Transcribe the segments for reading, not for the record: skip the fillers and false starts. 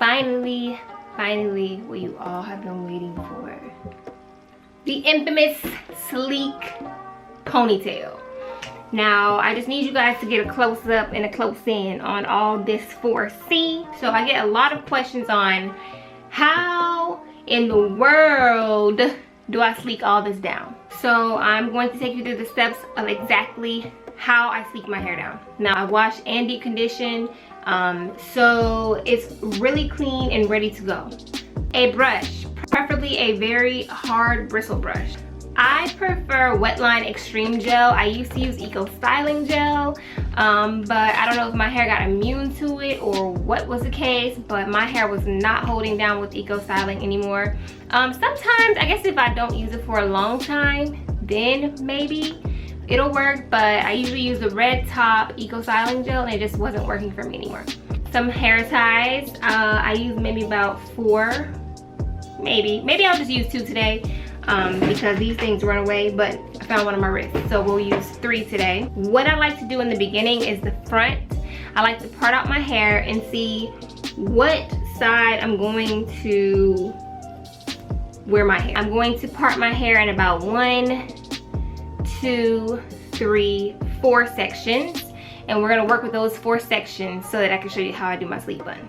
finally, what you all have been waiting for. The infamous sleek ponytail. Now, I just need you guys to get a close up and a close in on all this 4C. So I get a lot of questions on how in the world do I sleek all this down. So I'm going to take you through the steps of exactly how I sleek my hair down. Now, I wash and deep condition, so it's really clean and ready to go. A brush, preferably a very hard bristle brush. I prefer Wetline Extreme Gel. I used to use Eco Styling Gel, but I don't know if my hair got immune to it or what was the case, but my hair was not holding down with Eco Styling anymore. Sometimes, I guess if I don't use it for a long time, then maybe it'll work, but I usually use the red top Eco Styling Gel and it just wasn't working for me anymore. Some hair ties, I use maybe about 4, maybe I'll just use 2 today. Because these things run away, but I found one on my wrist, so we'll use 3 today. What I like to do in the beginning is the front. I like to part out my hair and see what side I'm going to wear my hair. I'm going to part my hair in about 1, 2, 3, 4 sections, and we're gonna work with those 4 sections so that I can show you how I do my sleek bun.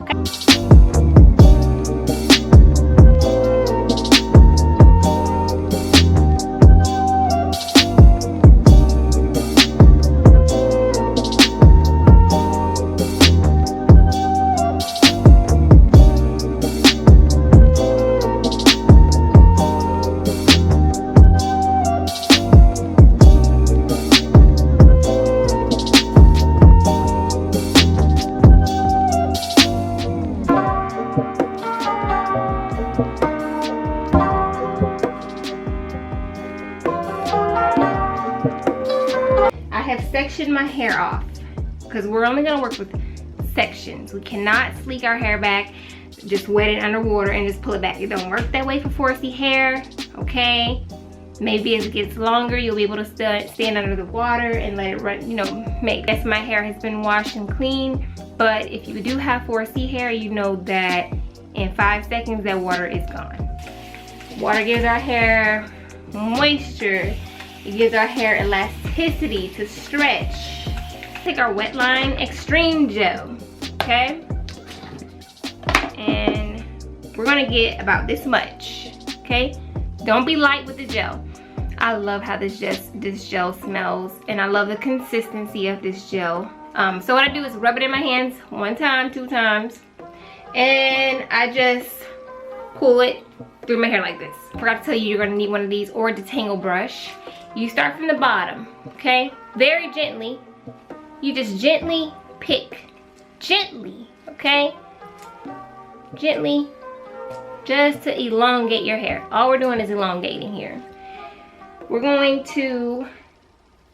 Okay. Section my hair off because we're only going to work with sections. We cannot sleek our hair back, just wet it underwater and just pull it back. It don't work that way for 4C hair, okay? Maybe as it gets longer, you'll be able to stand under the water and let it run, you know, yes, my hair has been washed and clean, but if you do have 4C hair, you know that in 5 seconds that water is gone. Water gives our hair moisture. It gives our hair elasticity to stretch. Take our Wetline Extreme Gel, okay? And we're gonna get about this much, okay? Don't be light with the gel. I love how this gel smells, and I love the consistency of this gel. So what I do is rub it in my hands 1 time, 2 times, and I just pull it through my hair like this. Forgot to tell you, you're gonna need one of these or a detangle brush. You start from the bottom, okay? Very gently. You just gently pick. Gently, okay? Gently, just to elongate your hair. All we're doing is elongating here. We're going to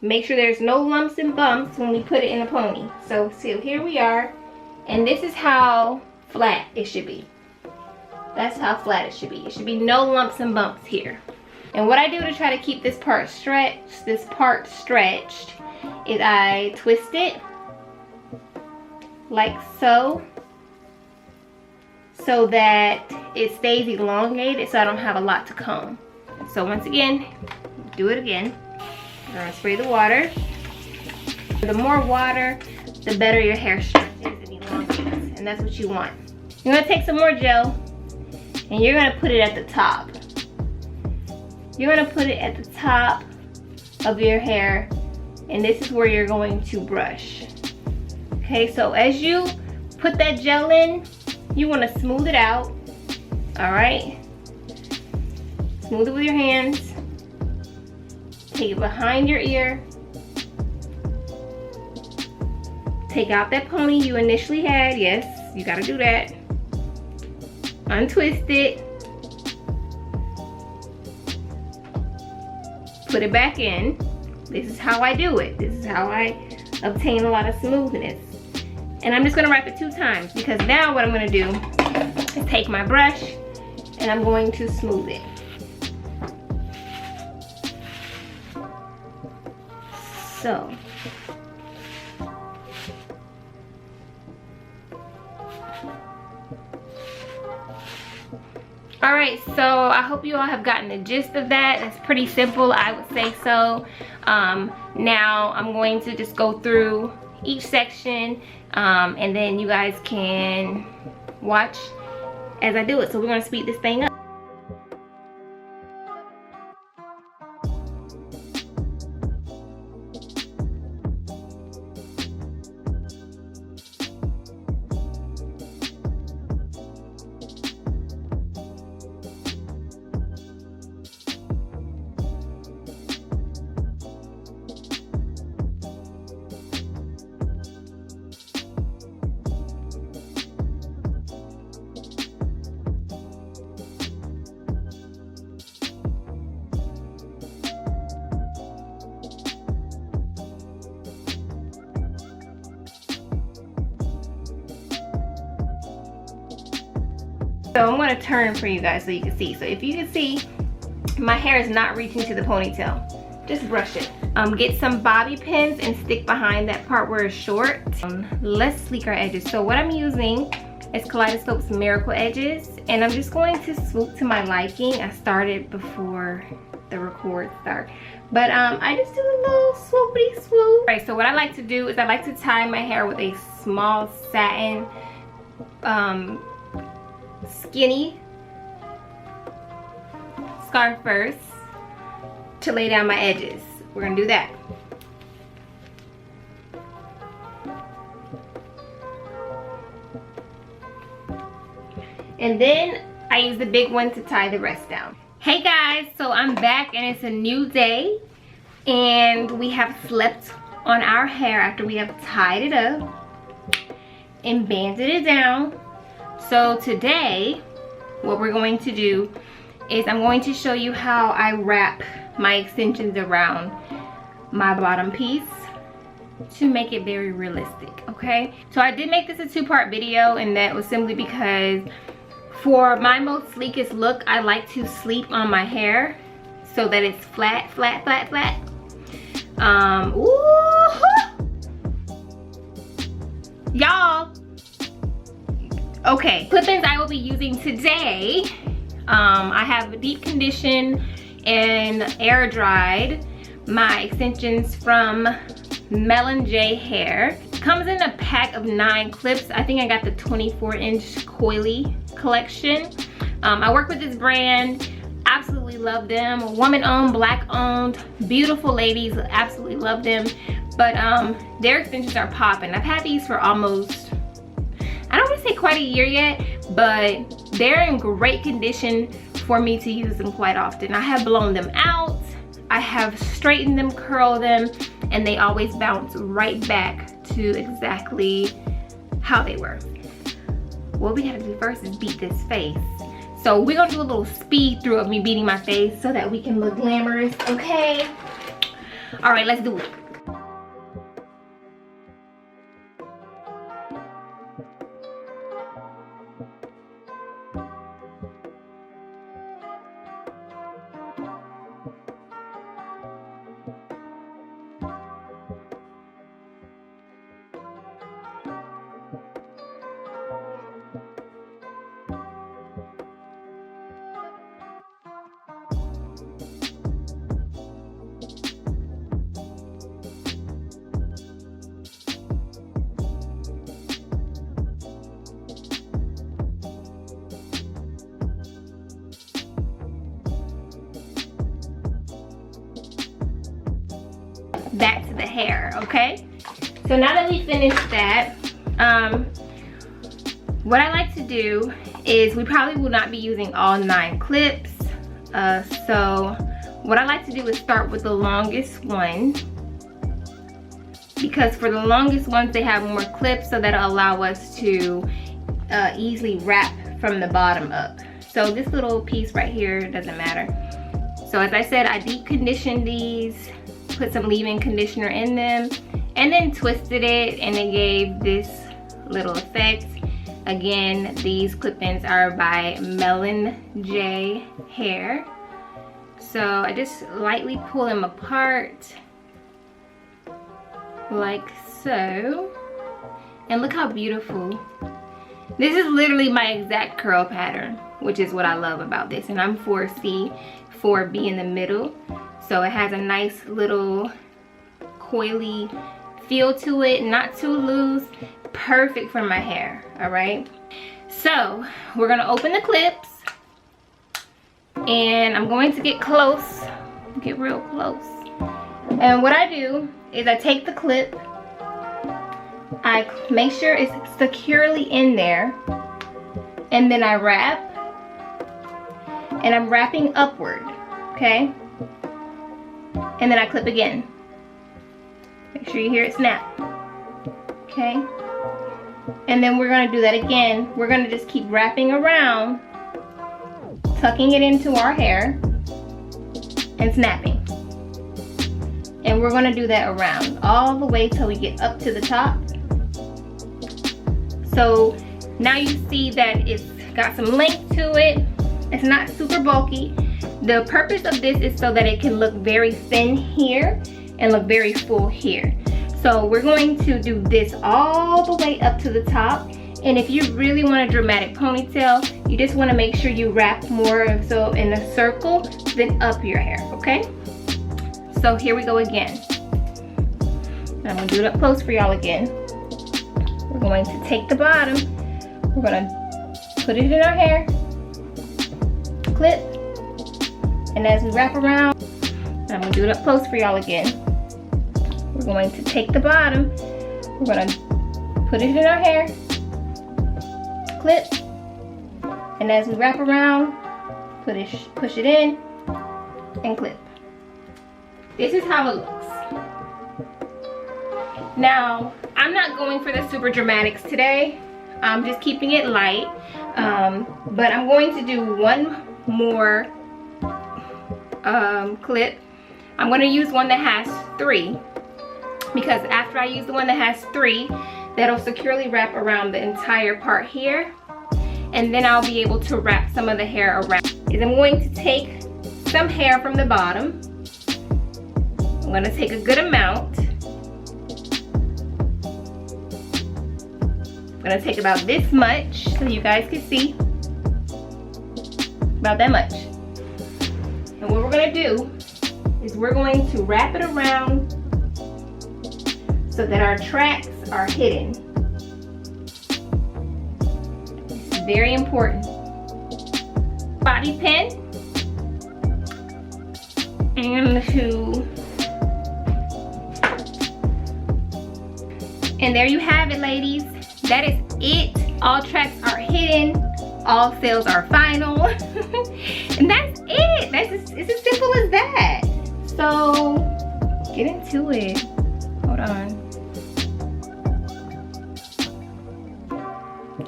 make sure there's no lumps and bumps when we put it in a pony. So here we are, and this is how flat it should be. That's how flat it should be. It should be no lumps and bumps here. And what I do to try to keep this part stretched is I twist it like so that it stays elongated so I don't have a lot to comb. So once again, do it again. I'm gonna spray the water. The more water, the better your hair stretches and elongates, and that's what you want. You're gonna take some more gel and you're gonna put it at the top. You're gonna put it at the top of your hair, and this is where you're going to brush. Okay, so as you put that gel in, you wanna smooth it out, all right? Smooth it with your hands. Take it behind your ear. Take out that pony you initially had, yes, you gotta do that. Untwist it. Put it back in. This is how I do it. This is how I obtain a lot of smoothness. And I'm just gonna wrap it 2 times because now what I'm gonna do is take my brush and I'm going to smooth it. So. Alright, so I hope you all have gotten the gist of that. It's pretty simple, I would say so. Now I'm going to just go through each section, and then you guys can watch as I do it. So we're going to speed this thing up. So I'm going to turn for you guys so you can see. So if you can see, my hair is not reaching to the ponytail. Just brush it. Get some bobby pins and stick behind that part where it's short. Let's sleek our edges. So what I'm using is Kaleidoscope's Miracle Edges, and I'm just going to swoop to my liking. I started before the record start, but I just do a little swoopy swoop. All right, so what I like to do is I like to tie my hair with a small satin skinny scarf first to lay down my edges. We're gonna do that. And then I use the big one to tie the rest down. Hey guys, so I'm back and it's a new day, and we have slept on our hair after we have tied it up and banded it down. So today, what we're going to do is I'm going to show you how I wrap my extensions around my bottom piece to make it very realistic, okay? So I did make this a two-part video, and that was simply because for my most sleekest look, I like to sleep on my hair so that it's flat, flat, flat, flat. Y'all. Okay, clip-ins I will be using today. I have deep conditioned and air dried my extensions from Melon J Hair. It comes in a pack of 9 clips. I think I got the 24-inch coily collection. I work with this brand, absolutely love them. Woman-owned, black-owned, beautiful ladies, absolutely love them. But their extensions are popping. I've had these for almost, I don't want to say quite a year yet, but they're in great condition for me to use them quite often. I have blown them out, I have straightened them, curled them, and they always bounce right back to exactly how they were. What we gotta do first is beat this face. So we're gonna do a little speed through of me beating my face so that we can look glamorous, okay? All right, let's do it. Back to the hair, okay? So now that we finished that, what I like to do is, we probably will not be using all 9 clips, so what I like to do is start with the longest one, because for the longest ones they have more clips, so that'll allow us to easily wrap from the bottom up. So this little piece right here doesn't matter. So as I said, I deep conditioned these, put some leave-in conditioner in them, and then twisted it, and it gave this little effect. Again, these clip-ins are by Melon J Hair. So I just lightly pull them apart like so, and look how beautiful This is literally my exact curl pattern, which is what I love about this. And I'm 4C, 4B in the middle. So it has a nice little coily feel to it, not too loose. Perfect for my hair, all right? So we're gonna open the clips. And I'm going to get close, get real close. And what I do is I take the clip, I make sure it's securely in there, and then I wrap, and I'm wrapping upward, okay? And then I clip again. Make sure you hear it snap, okay? And then we're gonna do that again. We're gonna just keep wrapping around, tucking it into our hair, and snapping. And we're gonna do that around all the way till we get up to the top. So now you see that it's got some length to it. It's not super bulky. The purpose of this is so that it can look very thin here and look very full here. So we're going to do this all the way up to the top. And if you really want a dramatic ponytail, you just want to make sure you wrap more so in a circle than up your hair, okay? So here we go again. I'm gonna do it up close for y'all again. We're going to take the bottom, we're gonna put it in our hair, clip, and as we wrap around, I'm gonna do it up close for y'all again. We're going to take the bottom, we're gonna put it in our hair, clip, and as we wrap around, push it in, and clip. This is how it looks. Now, I'm not going for the super dramatics today. I'm just keeping it light. But I'm going to do one more clip. I'm going to use one that has 3. Because after I use the one that has 3, that'll securely wrap around the entire part here. And then I'll be able to wrap some of the hair around. Is I'm going to take some hair from the bottom. I'm going to take a good amount. I'm going to take about this much so you guys can see. About that much. And what we're going to do is we're going to wrap it around so that our tracks are hidden. This is very important. Bobby pin. And there you have it, ladies. That is it. All tracks are hidden. All sales are final. And that's it. It's as simple as that. So get into it. Hold on.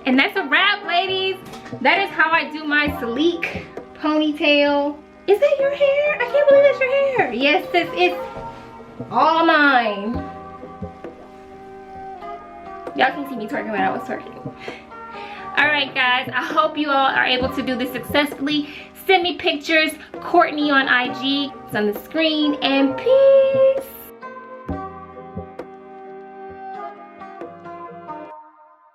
And that's a wrap, ladies. That is how I do my sleek ponytail. Is that your hair? I can't believe that's your hair. Yes, it's all mine. Y'all can see me twerking when I was twerking. Alright guys, I hope you all are able to do this successfully. Send me pictures, Courtney on IG. It's on the screen, and peace.